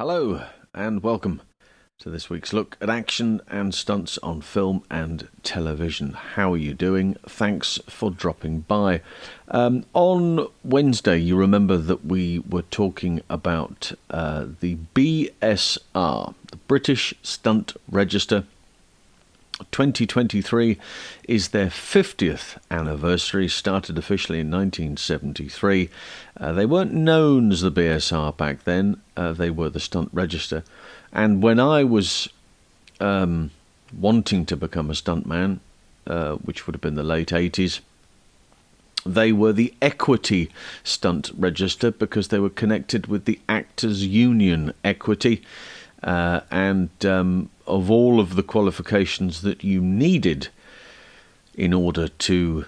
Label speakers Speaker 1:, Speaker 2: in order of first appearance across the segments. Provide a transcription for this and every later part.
Speaker 1: Hello and welcome to this week's look at action and stunts on film and television. How are you doing? Thanks for dropping by. On Wednesday, you remember that we were talking about the BSR, the British Stunt Register. 2023 is their 50th anniversary, started officially in 1973. They weren't known as the BSR back then, they were the Stunt Register. And when I was wanting to become a stuntman, which would have been the late 80s, they were the Equity Stunt Register because they were connected with the Actors Union Equity. And of all of the qualifications that you needed in order to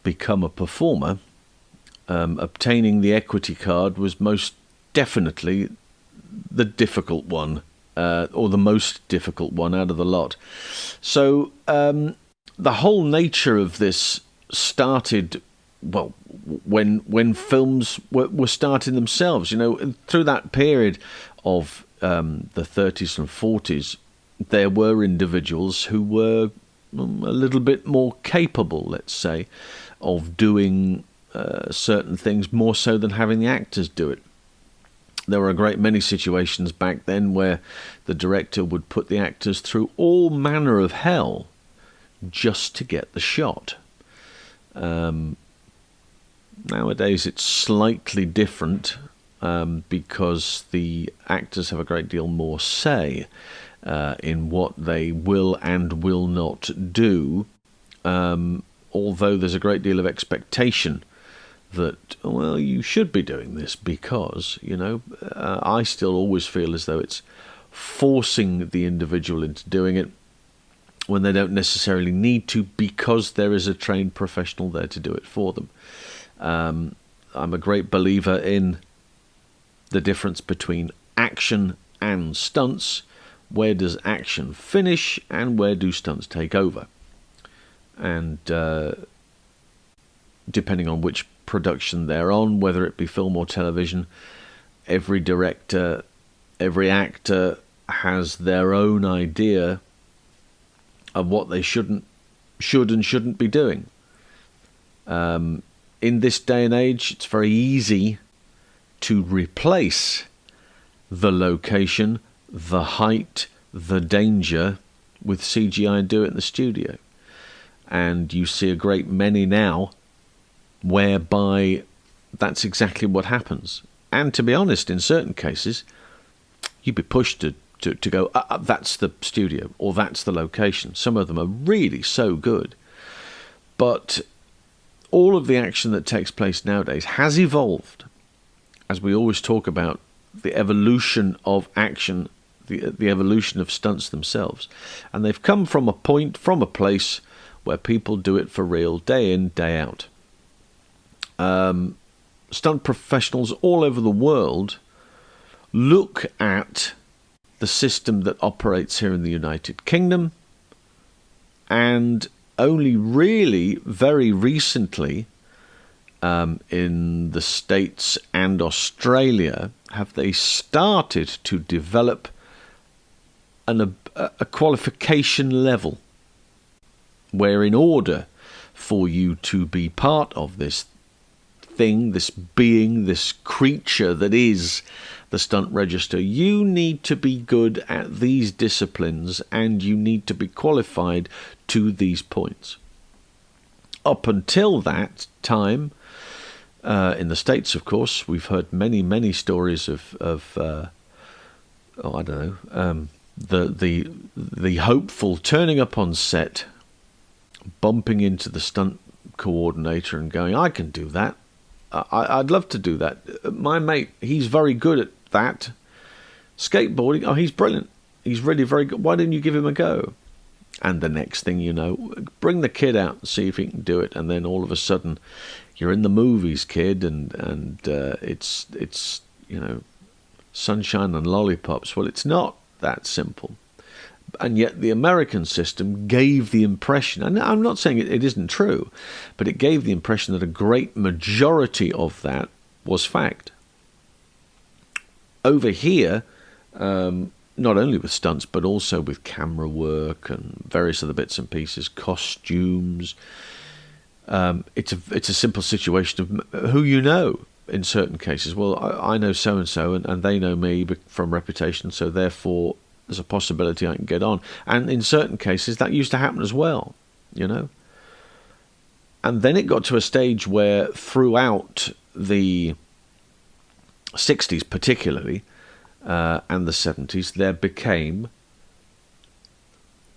Speaker 1: become a performer, obtaining the equity card was most definitely the difficult one, or the most difficult one out of the lot. So the whole nature of this started, well, when films were starting themselves. You know, through that period of the 30s and 40s, there were individuals who were a little bit more capable, let's say, of doing certain things more so than having the actors do it. There were a great many situations back then where the director would put the actors through all manner of hell just to get the shot. Nowadays it's slightly different, because the actors have a great deal more say in what they will and will not do, although there's a great deal of expectation that, well, you should be doing this because, you know, I still always feel as though it's forcing the individual into doing it when they don't necessarily need to, because there is a trained professional there to do it for them. I'm a great believer in the difference between action and stunts. Where does action finish and where do stunts take over? And depending on which production they're on, whether it be film or television, every director, every actor has their own idea of what they should and shouldn't be doing. In this day and age, it's very easy to replace the location, the height, the danger with CGI and do it in the studio. And you see a great many now whereby that's exactly what happens. And to be honest, in certain cases, you'd be pushed to go, that's the studio or that's the location. Some of them are really so good. But all of the action that takes place nowadays has evolved. As we always talk about the evolution of action, the evolution of stunts themselves. And they've come from a point, from a place where people do it for real, day in, day out. Stunt professionals all over the world look at the system that operates here in the United Kingdom, and only really very recently in the States and Australia have they started to develop a qualification level where, in order for you to be part of this thing, this being, this creature that is the Stunt Register, you need to be good at these disciplines and you need to be qualified to these points. Up until that time, in the States, of course, we've heard many stories of the hopeful turning up on set, bumping into the stunt coordinator and going, I can do that. I'd love to do that. My mate, he's very good at that. Skateboarding, oh, he's brilliant. He's really very good. Why didn't you give him a go? And the next thing you know, bring the kid out and see if he can do it. And then all of a sudden, you're in the movies, kid, and it's you know, sunshine and lollipops. Well, it's not that simple. And yet the American system gave the impression, and I'm not saying it isn't true, but it gave the impression that a great majority of that was fact. Over here, not only with stunts, but also with camera work and various other bits and pieces, costumes. It's a simple situation of who you know in certain cases. Well, I know so-and-so, and they know me from reputation, so therefore there's a possibility I can get on. And in certain cases, that used to happen as well, you know. And then it got to a stage where throughout the 60s particularly, and the 70s, there became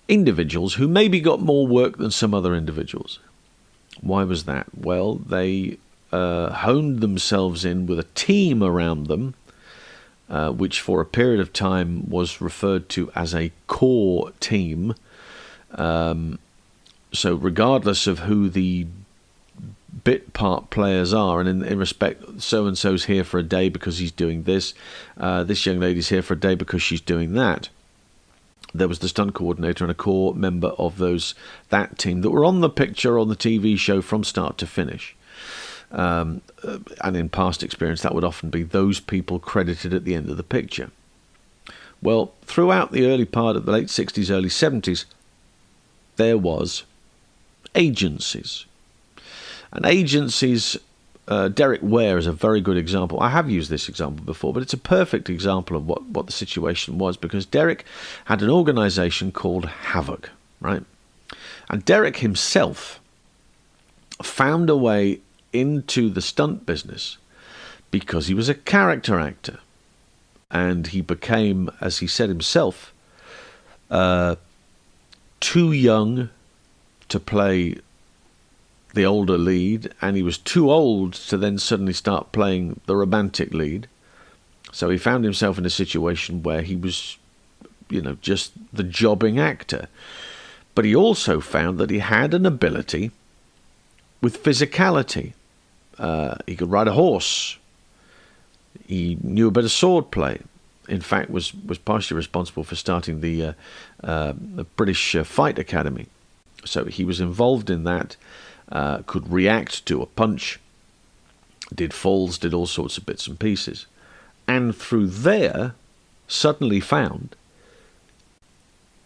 Speaker 1: individuals who maybe got more work than some other individuals. Why was that? Well, they honed themselves in with a team around them, which for a period of time was referred to as a core team. So regardless of who the bit part players are, and in respect, so-and-so's here for a day because he's doing this, this young lady's here for a day because she's doing that. There was the stunt coordinator and a core member of that team that were on the picture on the TV show from start to finish. And in past experience, that would often be those people credited at the end of the picture. Well, throughout the early part of the late 60s, early 70s, there was agencies. And agencies, Derek Ware is a very good example. I have used this example before, but it's a perfect example of what the situation was, because Derek had an organisation called Havoc, right? And Derek himself found a way into the stunt business because he was a character actor. And he became, as he said himself, too young to play the older lead, and he was too old to then suddenly start playing the romantic lead. So he found himself in a situation where he was, just the jobbing actor. But he also found that he had an ability with physicality. He could ride a horse. He knew a bit of swordplay. In fact, was partially responsible for starting the British Fight Academy. So he was involved in that. Could react to a punch, did falls, did all sorts of bits and pieces. And through there, suddenly found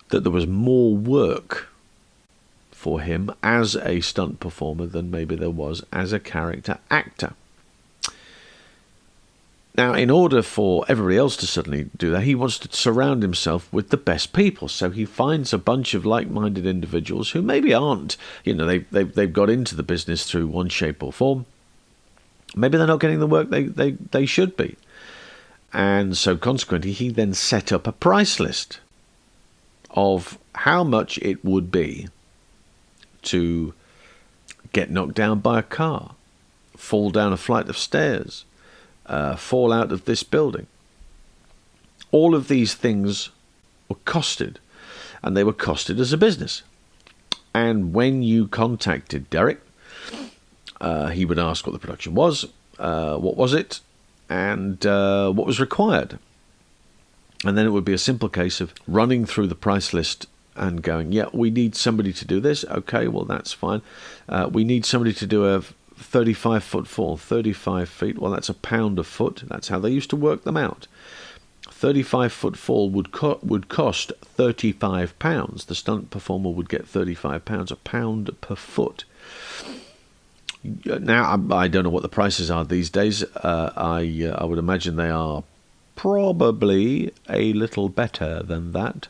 Speaker 1: that there was more work for him as a stunt performer than maybe there was as a character actor. Now, in order for everybody else to suddenly do that, he wants to surround himself with the best people. So he finds a bunch of like-minded individuals who maybe aren't, they've got into the business through one shape or form. Maybe they're not getting the work they should be. And so consequently, he then set up a price list of how much it would be to get knocked down by a car, fall down a flight of stairs, fall out of this building. All of these things were costed, and they were costed as a business. And when you contacted Derek, he would ask what the production was, what was it, and what was required. And then it would be a simple case of running through the price list and going, yeah, we need somebody to do this. Okay, well, that's fine. We need somebody to do a 35-foot fall, 35 feet. Well, that's £1 a foot. That's how they used to work them out. 35-foot fall would cost £35. The stunt performer would get £35, £1 per foot. Now, I don't know what the prices are these days. I would imagine they are probably a little better than that.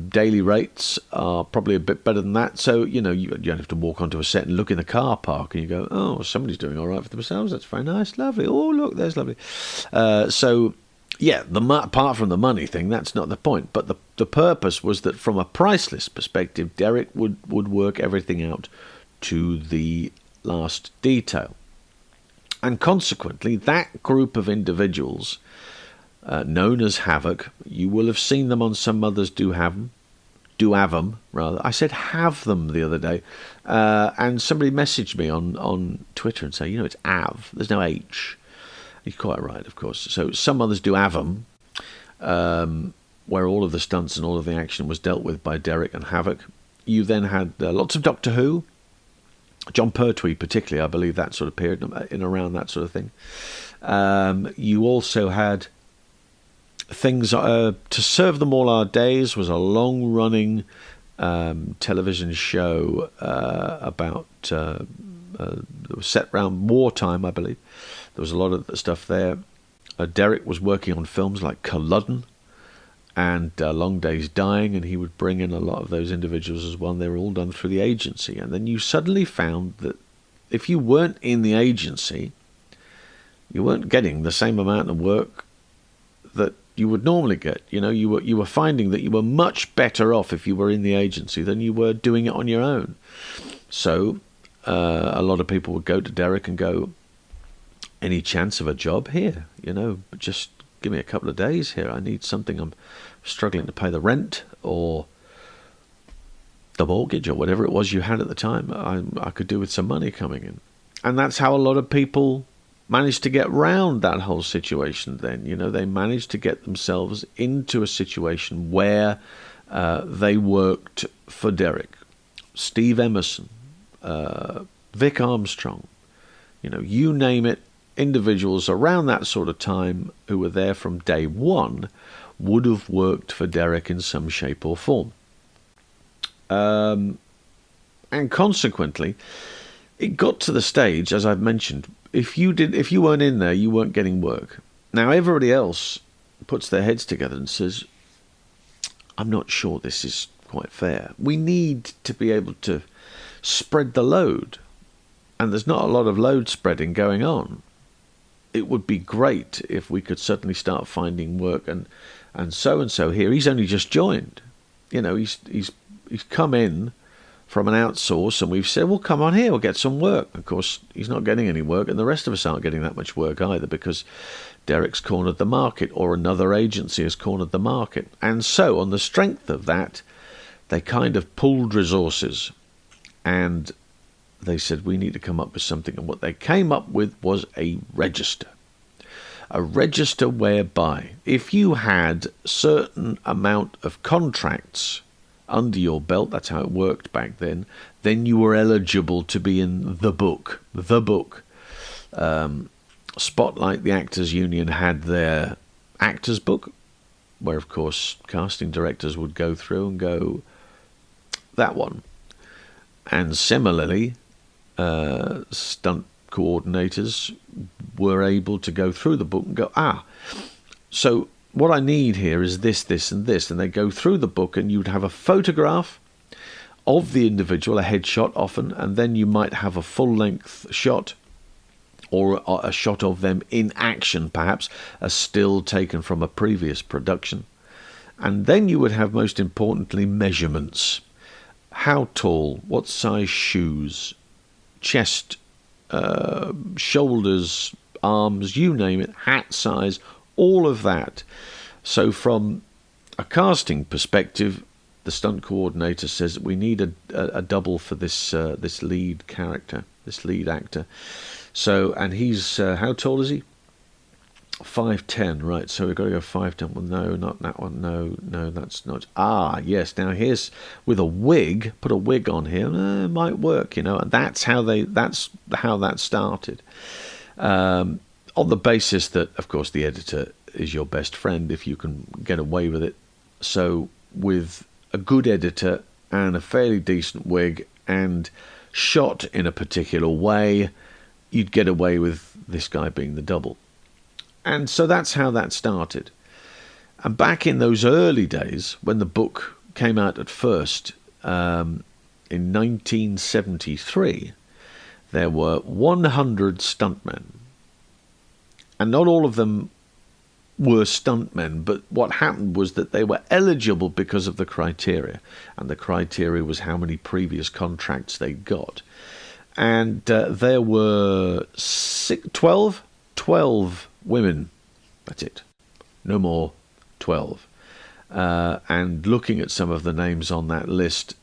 Speaker 1: Daily rates are probably a bit better than that. So, you don't have to walk onto a set and look in the car park and you go, oh, somebody's doing all right for themselves. That's very nice, lovely. Oh, look, there's lovely. So, yeah, apart from the money thing, that's not the point. But the purpose was that from a price list perspective, Derek would work everything out to the last detail. And consequently, that group of individuals, known as Havoc, you will have seen them on Some Others Do Have Them, rather. I said have them the other day, and somebody messaged me on Twitter and say, it's Av, there's no H. He's quite right, of course. So Some Others Do Have Them, where all of the stunts and all of the action was dealt with by Derek and Havoc. You then had lots of Doctor Who, John Pertwee particularly, I believe, that sort of period, in around that sort of thing. You also had things To Serve Them All Our Days was a long-running television show about it was set around wartime, I believe. There was a lot of stuff there. Derek was working on films like Culloden and Long Day's Dying, and he would bring in a lot of those individuals as well. And they were all done through the agency. And then you suddenly found that if you weren't in the agency, you weren't getting the same amount of work that you would normally get. You know, you were finding that you were much better off if you were in the agency than you were doing it on your own. So a lot of people would go to Derek and go, any chance of a job here? You know, just give me a couple of days here. I need something. I'm struggling to pay the rent or the mortgage or whatever it was you had at the time. I could do with some money coming in. And that's how a lot of people managed to get round that whole situation then. You know, they managed to get themselves into a situation where they worked for Derek. Steve Emerson, Vic Armstrong, you know, you name it, individuals around that sort of time who were there from day one would have worked for Derek in some shape or form. And consequently, it got to the stage, as I've mentioned, if you weren't in there, you weren't getting work. Now everybody else puts their heads together and says, I'm not sure this is quite fair. We need to be able to spread the load, and there's not a lot of load spreading going on. It would be great if we could suddenly start finding work, and so here, he's only just joined. You know, he's come in from an outsource, and we've said, well, come on here, we'll get some work. Of course, he's not getting any work, and the rest of us aren't getting that much work either, because Derek's cornered the market, or another agency has cornered the market. And so, on the strength of that, they kind of pooled resources, and they said, we need to come up with something. And what they came up with was a register. A register whereby if you had certain amount of contracts under your belt, that's how it worked back then you were eligible to be in the book. The book. Spotlight, the Actors Union, had their actors book, where of course casting directors would go through and go, that one. And similarly, stunt coordinators were able to go through the book and go, so what I need here is this, this, and this. And they go through the book, and you'd have a photograph of the individual, a headshot often, and then you might have a full-length shot or a shot of them in action, perhaps, a still taken from a previous production. And then you would have, most importantly, measurements. How tall, what size shoes, chest, shoulders, arms, you name it, hat size, all of that. So from a casting perspective, the stunt coordinator says we need a double for this lead character, this lead actor. So, and he's, how tall is he? 5'10", right, so we've got to go 5'10". Well, no, not that one. No, that's not. Yes, now here's, with a wig, put a wig on here, it might work, you know, and that's how that started. On the basis that, of course, the editor is your best friend if you can get away with it. So with a good editor and a fairly decent wig and shot in a particular way, you'd get away with this guy being the double. And so that's how that started. And back in those early days, when the book came out at first, in 1973, there were 100 stuntmen. And not all of them were stuntmen, but what happened was that they were eligible because of the criteria. And the criteria was how many previous contracts they got. And there were 12 women. That's it. No more. 12. And looking at some of the names on that list,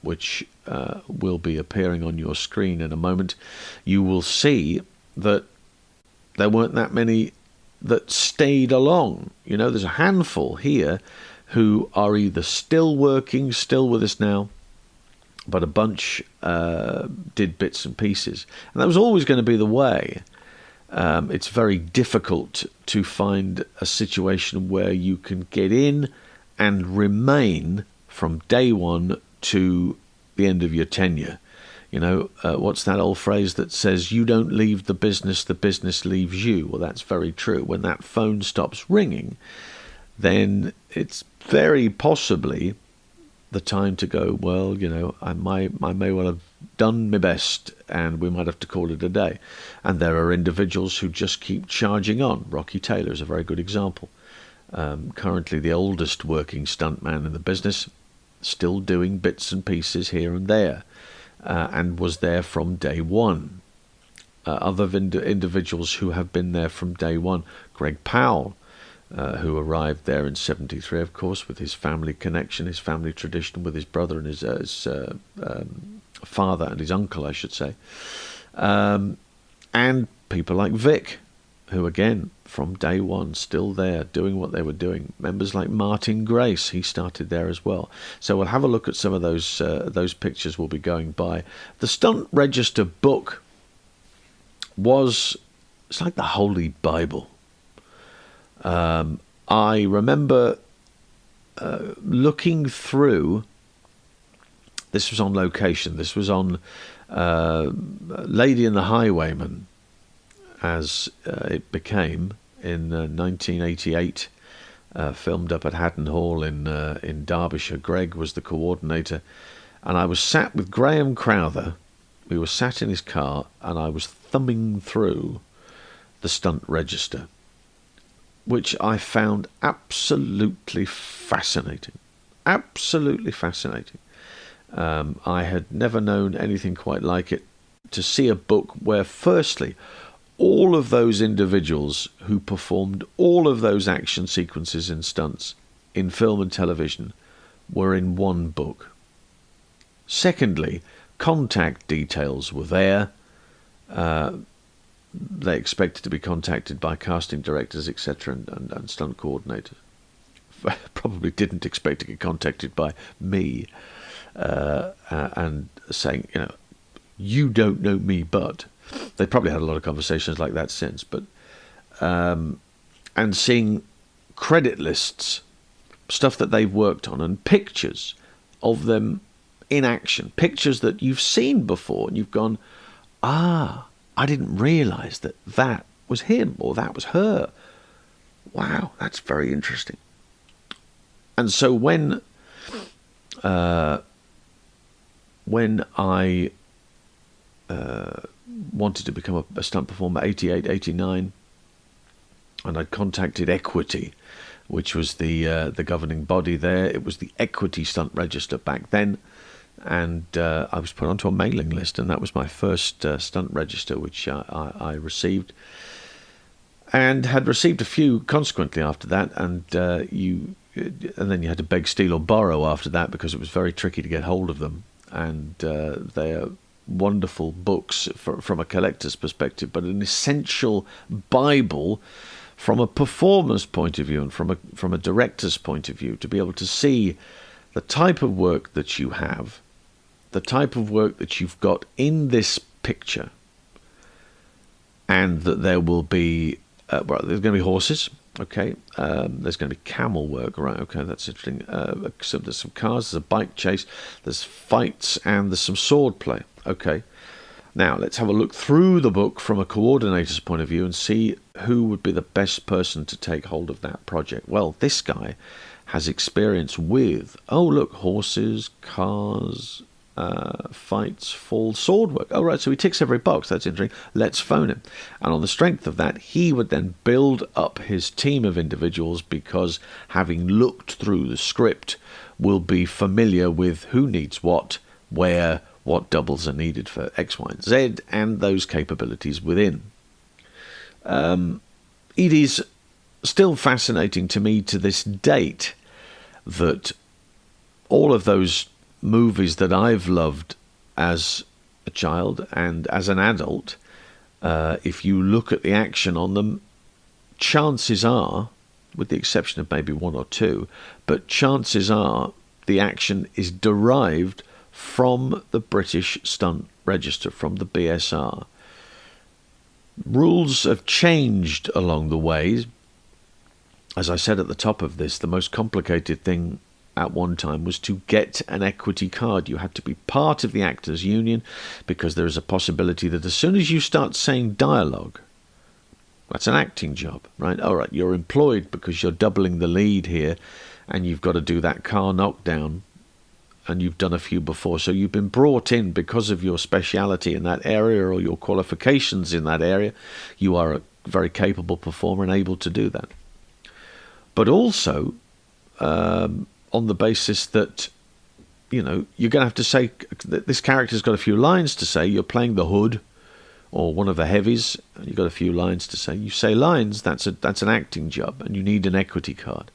Speaker 1: which will be appearing on your screen in a moment, you will see that there weren't that many that stayed along. You know, there's a handful here who are either still working, still with us now, but a bunch did bits and pieces. And that was always going to be the way. It's very difficult to find a situation where you can get in and remain from day one to the end of your tenure. What's that old phrase that says, you don't leave the business leaves you? Well, that's very true. When that phone stops ringing, then it's very possibly the time to go, well, I may well have done my best, and we might have to call it a day. And there are individuals who just keep charging on. Rocky Taylor is a very good example. Currently the oldest working stuntman in the business, still doing bits and pieces here and there, and was there from day one. Other individuals who have been there from day one, Greg Powell, who arrived there in 73, of course, with his family connection, his family tradition, with his brother and his father and his uncle, I should say. And people like Vic, who, again, from day one, still there, doing what they were doing. Members like Martin Grace, he started there as well. So we'll have a look at some of those pictures we'll be going by. The Stunt Register book it's like the Holy Bible. I remember looking through. This was on location. This was on Lady and the Highwayman, as it became in 1988, filmed up at Haddon Hall in Derbyshire. Greg was the coordinator, and I was sat with Graham Crowther. We were sat in his car, and I was thumbing through the Stunt Register, which I found absolutely fascinating. Absolutely fascinating. I had never known anything quite like it. To see a book where, firstly, all of those individuals who performed all of those action sequences and stunts in film and television were in one book. Secondly, contact details were there. They expected to be contacted by casting directors, etc., and stunt coordinators. Probably didn't expect to get contacted by me and saying, you don't know me, but they probably had a lot of conversations like that since. But and seeing credit lists, stuff that they've worked on, and pictures of them in action, pictures that you've seen before, and you've gone, I didn't realise that was him or that was her. Wow, that's very interesting. And so when I wanted to become a stunt performer, 88, 89, and I contacted Equity, which was the governing body there. It was the Equity Stunt Register back then. And I was put onto a mailing list, and that was my first Stunt Register, which I received, and had received a few consequently after that. And then you had to beg, steal, or borrow after that, because it was very tricky to get hold of them. And they are wonderful books from a collector's perspective, but an essential Bible from a performer's point of view and from a director's point of view, to be able to see the type of work that you have, the type of work that you've got in this picture, and that there will be, there's going to be horses, okay, there's going to be camel work, right, okay, that's interesting, so there's some cars, there's a bike chase, there's fights, and there's some sword play, okay. Now, let's have a look through the book from a coordinator's point of view and see who would be the best person to take hold of that project. Well, this guy has experience with, horses, cars, fights, falls, sword work. Oh, right, so he ticks every box. That's interesting. Let's phone him. And on the strength of that, he would then build up his team of individuals, because having looked through the script, will be familiar with who needs what, where, what doubles are needed for X, Y, and Z, and those capabilities within. It is still fascinating to me to this date that all of those movies that I've loved as a child and as an adult, if you look at the action on them, chances are, with the exception of maybe one or two, but chances are the action is derived from the British Stunt Register, from the BSR. Rules have changed along the way. As I said at the top of this, the most complicated thing at one time was to get an equity card. You had to be part of the actors union, because there is a possibility that as soon as you start saying dialogue, that's an acting job, right? All right, you're employed because you're doubling the lead here, and you've got to do that car knockdown, and you've done a few before. So you've been brought in because of your speciality in that area or your qualifications in that area. You are a very capable performer and able to do that. But also on the basis that, you know, you're going to have to say that this character's got a few lines to say. You're playing the hood or one of the heavies, and you've got a few lines to say. You say lines, that's an acting job, and you need an equity card.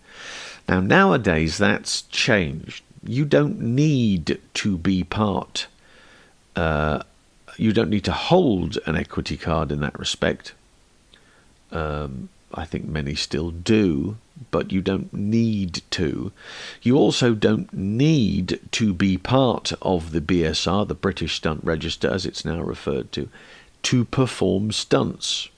Speaker 1: Now, nowadays, that's changed. You don't need to be part. You don't need to hold an equity card in that respect. I think many still do, but you don't need to. You also don't need to be part of the BSR, the British Stunt Register, as it's now referred to perform stunts.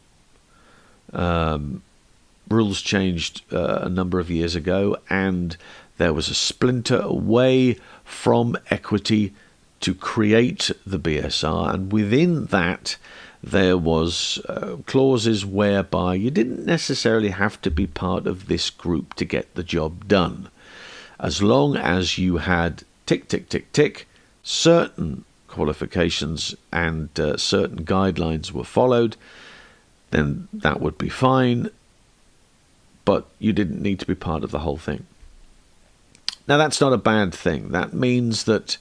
Speaker 1: Rules changed a number of years ago, and there was a splinter away from equity to create the BSR, and within that there was clauses whereby you didn't necessarily have to be part of this group to get the job done. As long as you had tick, tick, tick, tick, certain qualifications and certain guidelines were followed, then that would be fine, but you didn't need to be part of the whole thing. Now, that's not a bad thing. That means that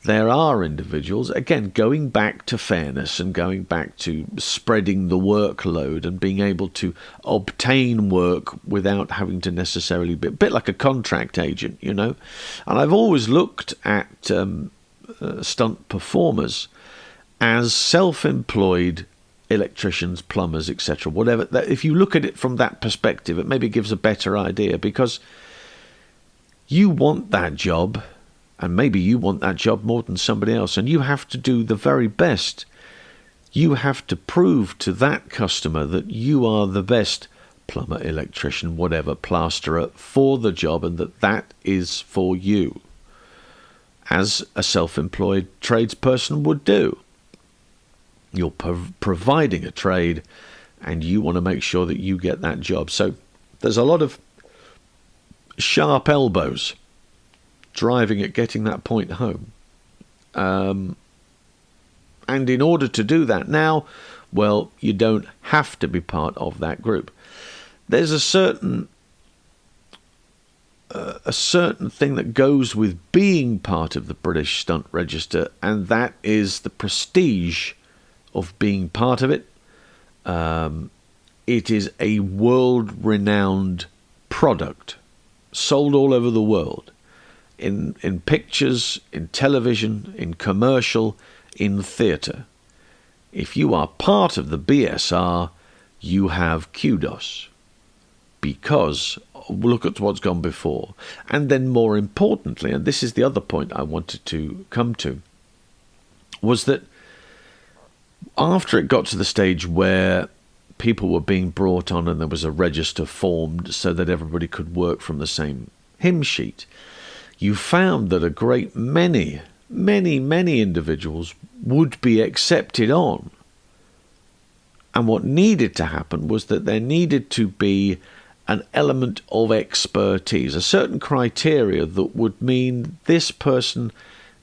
Speaker 1: there are individuals, again, going back to fairness and going back to spreading the workload and being able to obtain work without having to necessarily be a bit like a contract agent, you know. And I've always looked at stunt performers as self-employed electricians, plumbers, etc., whatever. If you look at it from that perspective, it maybe gives a better idea, because you want that job, and maybe you want that job more than somebody else, and you have to do the very best. You have to prove to that customer that you are the best plumber, electrician, whatever, plasterer for the job, and that is for you, as a self-employed tradesperson would do. You're providing a trade, and you want to make sure that you get that job. So there's a lot of sharp elbows driving at getting that point home. And in order to do that now, well, you don't have to be part of that group. There's a certain thing that goes with being part of the British Stunt Register, and that is the prestige of being part of it. It is a world-renowned product, sold all over the world, in pictures, in television, in commercial, in theatre. If you are part of the BSR, you have kudos, because look at what's gone before. And then more importantly, and this is the other point I wanted to come to, was that after it got to the stage where people were being brought on and there was a register formed so that everybody could work from the same hymn sheet, you found that a great many individuals would be accepted on. And what needed to happen was that there needed to be an element of expertise, a certain criteria that would mean this person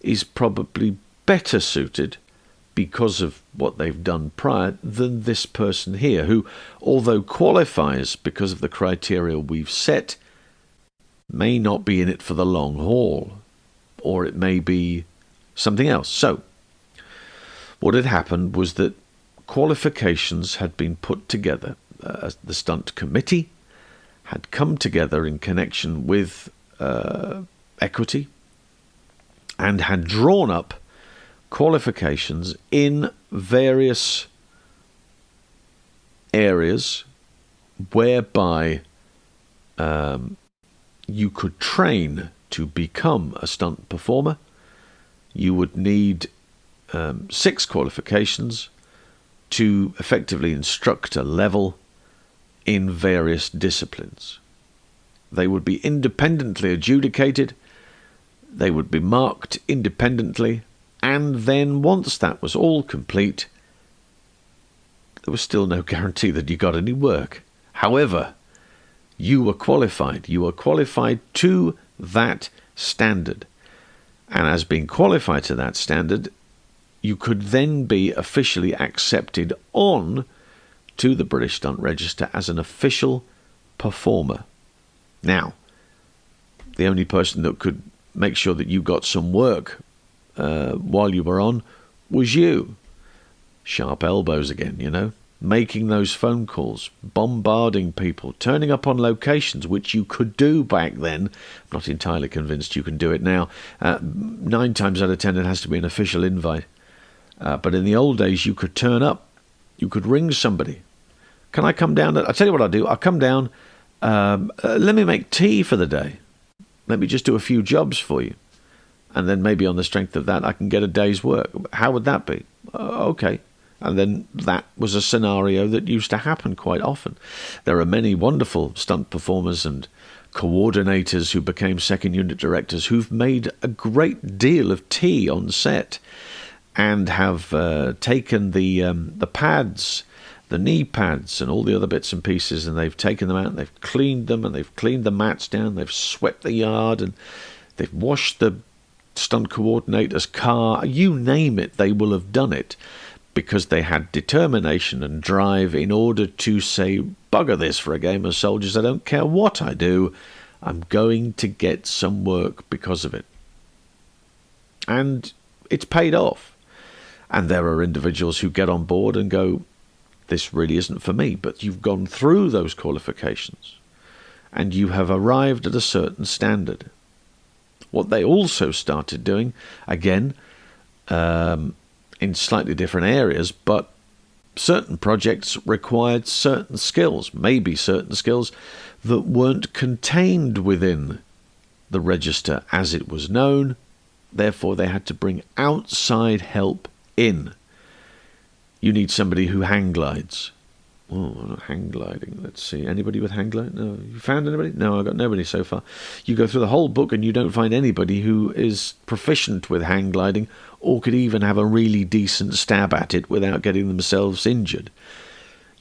Speaker 1: is probably better suited because of what they've done prior than this person here, who, although qualifies because of the criteria we've set, may not be in it for the long haul, or it may be something else. So what had happened was that qualifications had been put together. The stunt committee had come together in connection with equity and had drawn up qualifications in various areas whereby you could train to become a stunt performer. You would need 6 qualifications to effectively instructor level in various disciplines. They would be independently adjudicated, they would be marked independently, and then once that was all complete, there was still no guarantee that you got any work. However, you were qualified. You were qualified to that standard. And as being qualified to that standard, you could then be officially accepted on to the British Stunt Register as an official performer. Now, the only person that could make sure that you got some work while you were on was you. Sharp elbows again, you know, making those phone calls, bombarding people, turning up on locations, which you could do back then. I'm not entirely convinced you can do it now. 9 times out of 10 it has to be an official invite. But in the old days you could turn up, you could ring somebody. Can I come down? I'll tell you what I'll do. I'll come down, let me make tea for the day. Let me just do a few jobs for you. And then maybe on the strength of that I can get a day's work. How would that be? Okay. And then that was a scenario that used to happen quite often. There are many wonderful stunt performers and coordinators who became second unit directors who've made a great deal of tea on set and have taken the pads, the knee pads and all the other bits and pieces, and they've taken them out and they've cleaned them and they've cleaned the mats down, they've swept the yard and they've washed the stunt coordinator's car. You name it, they will have done it, because they had determination and drive in order to say, bugger this for a game of soldiers, I don't care what I do, I'm going to get some work because of it. And it's paid off. And there are individuals who get on board and go, this really isn't for me, but you've gone through those qualifications and you have arrived at a certain standard. What they also started doing, again, in slightly different areas, but certain projects required certain skills, maybe certain skills that weren't contained within the register as it was known. Therefore, they had to bring outside help in. You need somebody who hang glides. Oh, hang gliding. Let's see. Anybody with hang gliding? No. You found anybody? No, I've got nobody so far. You go through the whole book and you don't find anybody who is proficient with hang gliding or could even have a really decent stab at it without getting themselves injured.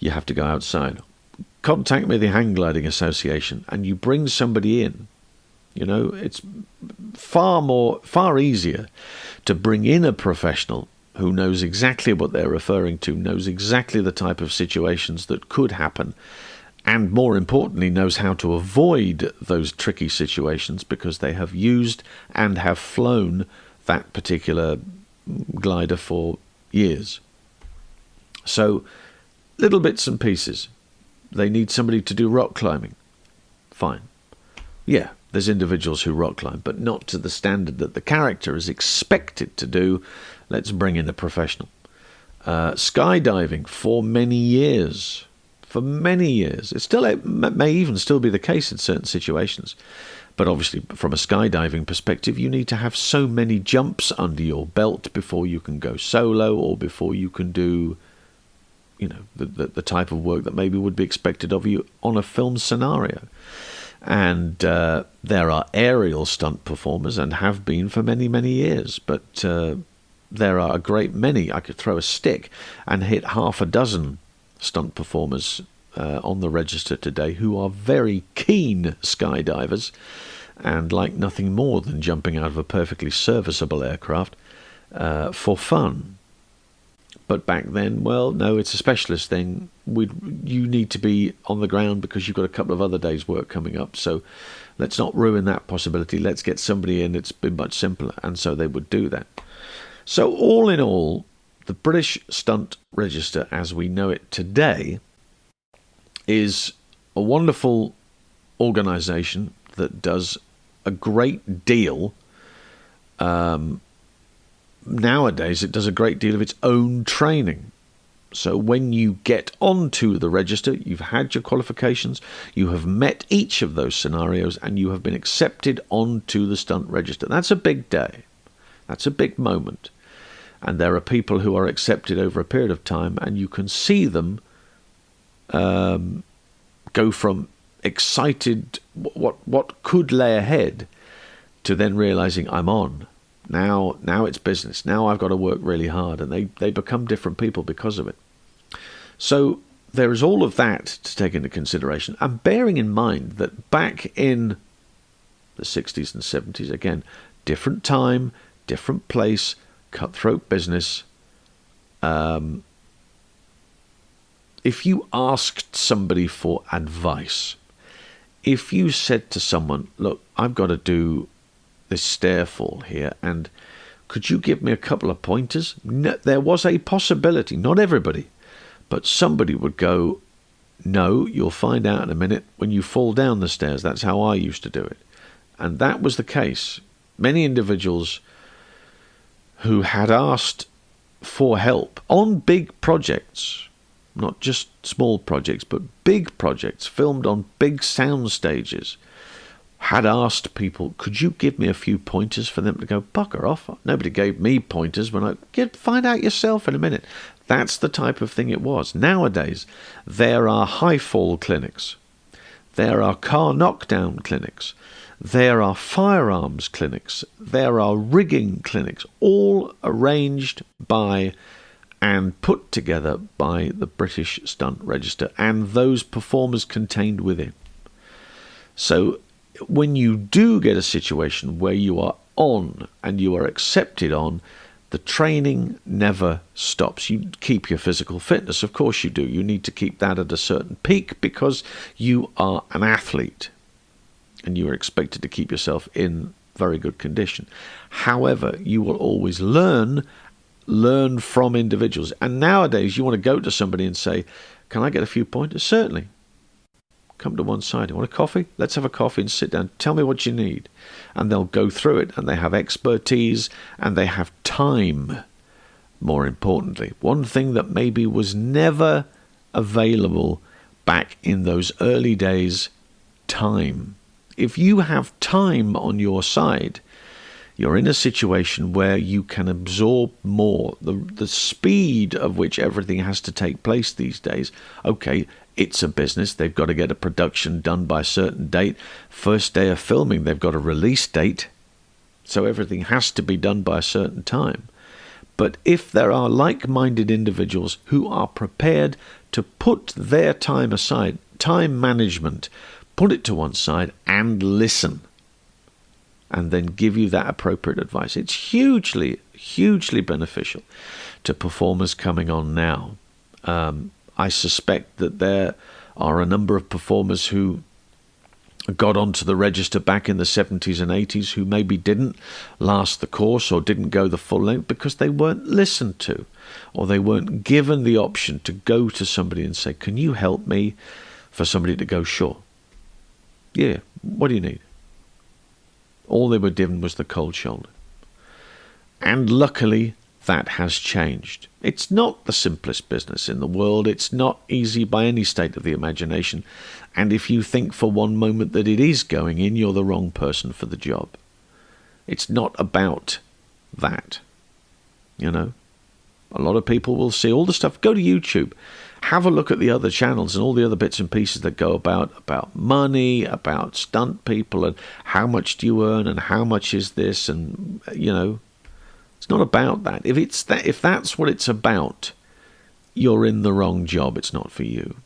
Speaker 1: You have to go outside. Contact me, the Hang Gliding Association, and you bring somebody in. You know, it's far easier to bring in a professional who knows exactly what they're referring to, knows exactly the type of situations that could happen, and more importantly, knows how to avoid those tricky situations because they have used and have flown that particular glider for years. So, little bits and pieces. They need somebody to do rock climbing. Fine. Yeah, there's individuals who rock climb, but not to the standard that the character is expected to do. Let's bring in a professional. Skydiving for many years. For many years. It may even still be the case in certain situations. But obviously, from a skydiving perspective, you need to have so many jumps under your belt before you can go solo or before you can do, you know, the type of work that maybe would be expected of you on a film scenario. And there are aerial stunt performers and have been for many, many years. But there are a great many. I could throw a stick and hit half a dozen stunt performers on the register today who are very keen skydivers and like nothing more than jumping out of a perfectly serviceable aircraft for fun. But back then, well, no, it's a specialist thing. You need to be on the ground because you've got a couple of other days' work coming up. So let's not ruin that possibility. Let's get somebody in. It's been much simpler. And so they would do that. So all in all, the British Stunt Register, as we know it today, is a wonderful organisation that does a great deal. Nowadays, it does a great deal of its own training. So when you get onto the register, you've had your qualifications, you have met each of those scenarios, and you have been accepted onto the Stunt Register. That's a big day. That's a big moment. And there are people who are accepted over a period of time, and you can see them go from excited, what could lay ahead, to then realizing I'm on. Now it's business. Now I've got to work really hard, and they become different people because of it. So there is all of that to take into consideration, and bearing in mind that back in the 60s and 70s, again, different time, different place, cutthroat business. If you asked somebody for advice, if you said to someone, look, I've got to do this stairfall here, and could you give me a couple of pointers? No, there was a possibility, not everybody, but somebody would go, no, you'll find out in a minute when you fall down the stairs. That's how I used to do it. And that was the case. Many individuals who had asked for help on big projects, not just small projects, but big projects filmed on big sound stages, had asked people, could you give me a few pointers for them to go, bugger off? Nobody gave me pointers when find out yourself in a minute. That's the type of thing it was. Nowadays, there are high fall clinics. There are car knockdown clinics. There are firearms clinics. There are rigging clinics, all arranged by and put together by the British Stunt Register and those performers contained within. So when you do get a situation where you are on and you are accepted on, the training never stops. You keep your physical fitness, of course you do. You need to keep that at a certain peak because you are an athlete and you are expected to keep yourself in very good condition. However, you will always learn from individuals. And nowadays, you want to go to somebody and say, can I get a few pointers? Certainly. Come to one side. You want a coffee? Let's have a coffee and sit down. Tell me what you need. And they'll go through it, and they have expertise, and they have time, more importantly. One thing that maybe was never available back in those early days, time. If you have time on your side, you're in a situation where you can absorb more. The speed of which everything has to take place these days, okay, it's a business. They've got to get a production done by a certain date. First day of filming, they've got a release date. So everything has to be done by a certain time. But if there are like-minded individuals who are prepared to put their time aside, time management, put it to one side and listen, and then give you that appropriate advice, it's hugely, hugely beneficial to performers coming on now. I suspect that there are a number of performers who got onto the register back in the 70s and 80s who maybe didn't last the course or didn't go the full length because they weren't listened to, or they weren't given the option to go to somebody and say, can you help me? For somebody to go, sure. Yeah, what do you need? All they were given was the cold shoulder. And luckily, that has changed. It's not the simplest business in the world. It's not easy by any state of the imagination. And if you think for one moment that it is going in, you're the wrong person for the job. It's not about that. You know, a lot of people will see all the stuff. Go to YouTube. Have a look at the other channels and all the other bits and pieces that go about money, about stunt people, and how much do you earn and how much is this, and you know, it's not about that. If that's what it's about, you're in the wrong job. It's not for you.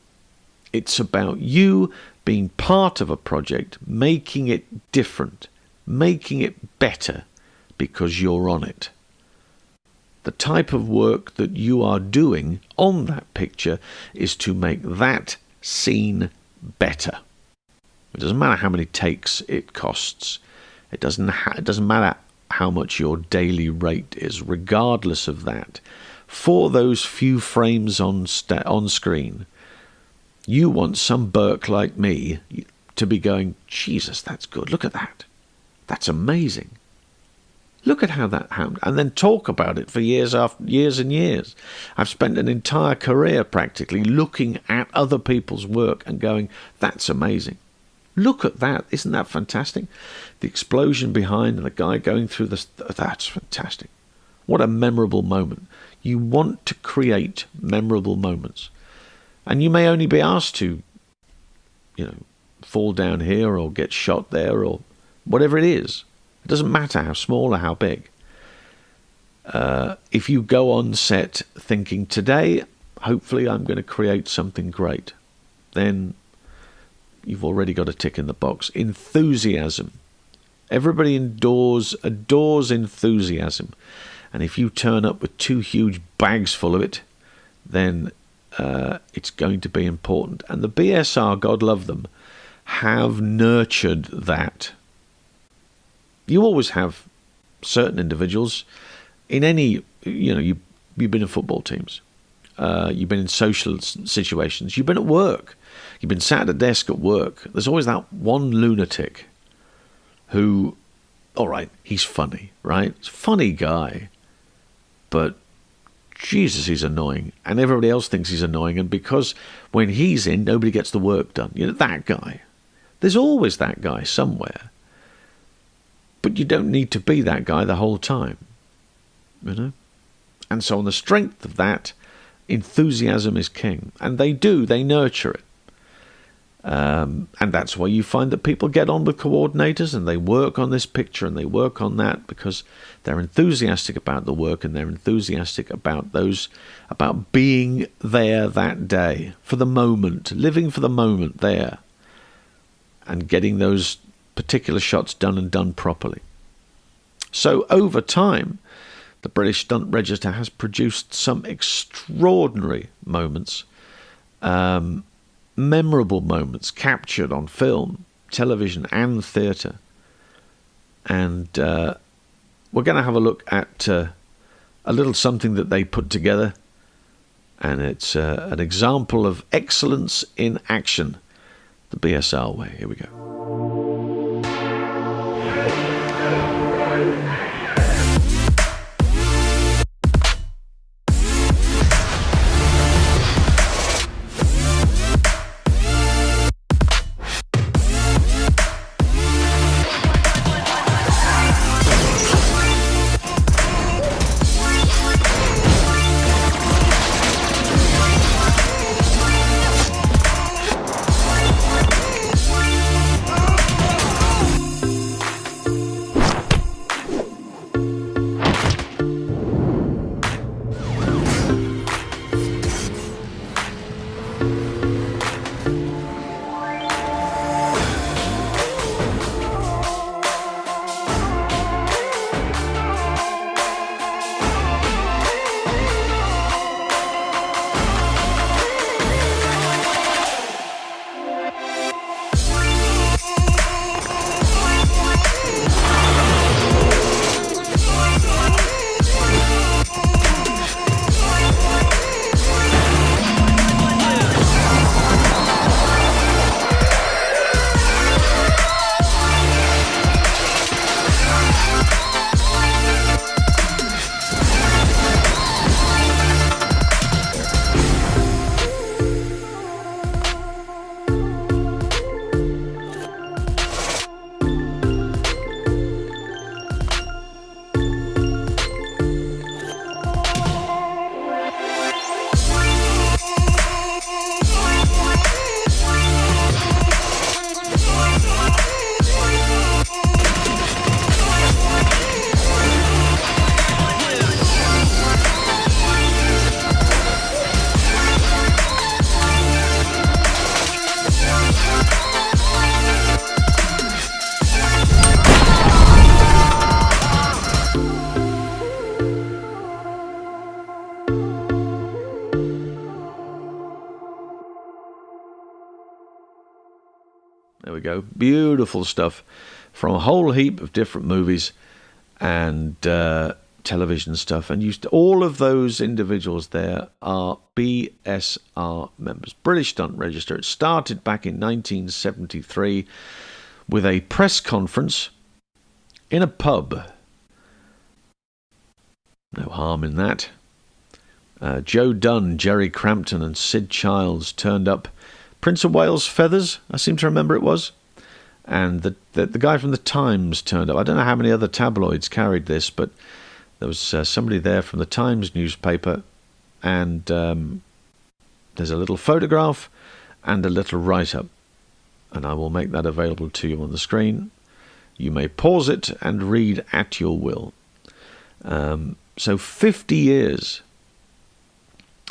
Speaker 1: It's about you being part of a project, making it different, making it better because you're on it. The type of work that you are doing on that picture is to make that scene better. It doesn't matter how many takes it costs. It doesn't matter how much your daily rate is. Regardless of that, for those few frames on screen, you want some Burke like me to be going, Jesus, that's good. Look at that. That's amazing. Look at how that happened, and then talk about it for years and years. I've spent an entire career practically looking at other people's work and going, that's amazing. Look at that. Isn't that fantastic? The explosion behind and the guy going through that's fantastic. What a memorable moment. You want to create memorable moments. And you may only be asked to, fall down here or get shot there or whatever it is. It doesn't matter how small or how big. If you go on set thinking, today, hopefully I'm going to create something great, then you've already got a tick in the box. Enthusiasm. Everybody adores enthusiasm. And if you turn up with 2 huge bags full of it, then it's going to be important. And the BSR, God love them, have nurtured that. You always have certain individuals in any, you've been in football teams. You've been in social situations. You've been at work. You've been sat at a desk at work. There's always that one lunatic who, all right, he's funny, right? He's a funny guy. But Jesus, he's annoying. And everybody else thinks he's annoying. And because when he's in, nobody gets the work done. That guy. There's always that guy somewhere. But you don't need to be that guy the whole time. And so on the strength of that, enthusiasm is king. And they nurture it. And that's why you find that people get on with coordinators and they work on this picture and they work on that because they're enthusiastic about the work and they're enthusiastic about being there that day, for the moment, living for the moment there and getting those particular shots done and done properly. So over time, the British Stunt Register has produced some extraordinary moments, memorable moments captured on film, television and theatre. And we're going to have a look at a little something that they put together. And it's an example of excellence in action, the BSR way. Here we go. There we go. Beautiful stuff from a whole heap of different movies and television stuff. And all of those individuals there are BSR members, British Stunt Register. It started back in 1973 with a press conference in a pub. No harm in that. Joe Dunn, Jerry Crampton and Sid Childs turned up. Prince of Wales feathers, I seem to remember it was. And the guy from the Times turned up. I don't know how many other tabloids carried this, but There was somebody there from the Times newspaper, and there's a little photograph and a little write-up, and I will make that available to you on the screen. You may pause it and read at your will. So 50 years,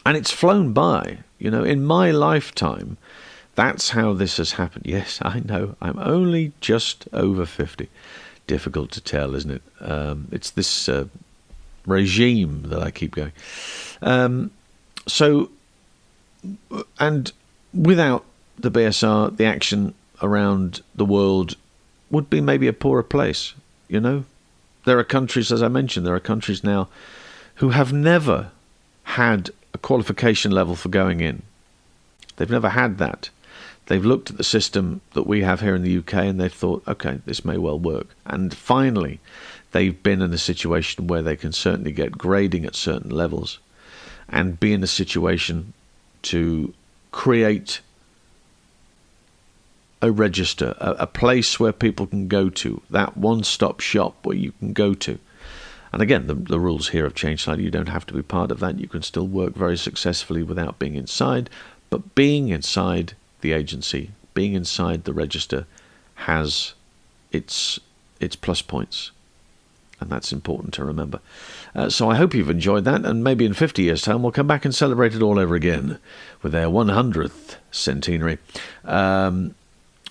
Speaker 1: and it's flown by. In my lifetime, that's how this has happened. Yes, I know, I'm only just over 50. Difficult to tell, isn't it? It's this regime that I keep going. And without the BSR, the action around the world would be maybe a poorer place. There are countries, as I mentioned, there are countries now who have never had a qualification level for going in. They've never had that. They've looked at the system that we have here in the UK and they've thought, okay, this may well work. And finally, they've been in a situation where they can certainly get grading at certain levels and be in a situation to create a register, a place where people can go to, that one-stop shop where you can go to. And again, the rules here have changed slightly. You don't have to be part of that. You can still work very successfully without being inside. But being inside the agency, being inside the register, has its plus points. And that's important to remember. So I hope you've enjoyed that. And maybe in 50 years' time, we'll come back and celebrate it all over again with their 100th centenary.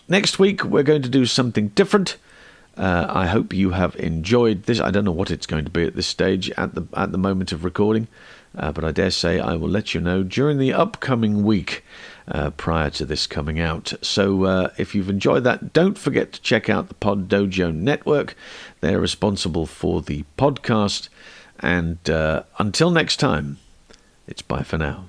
Speaker 1: Next week, we're going to do something different. I hope you have enjoyed this. I don't know what it's going to be at this stage, at the moment of recording, but I dare say I will let you know during the upcoming week prior to this coming out. So if you've enjoyed that, don't forget to check out the Pod Dojo Network. They're responsible for the podcast. And until next time, it's bye for now.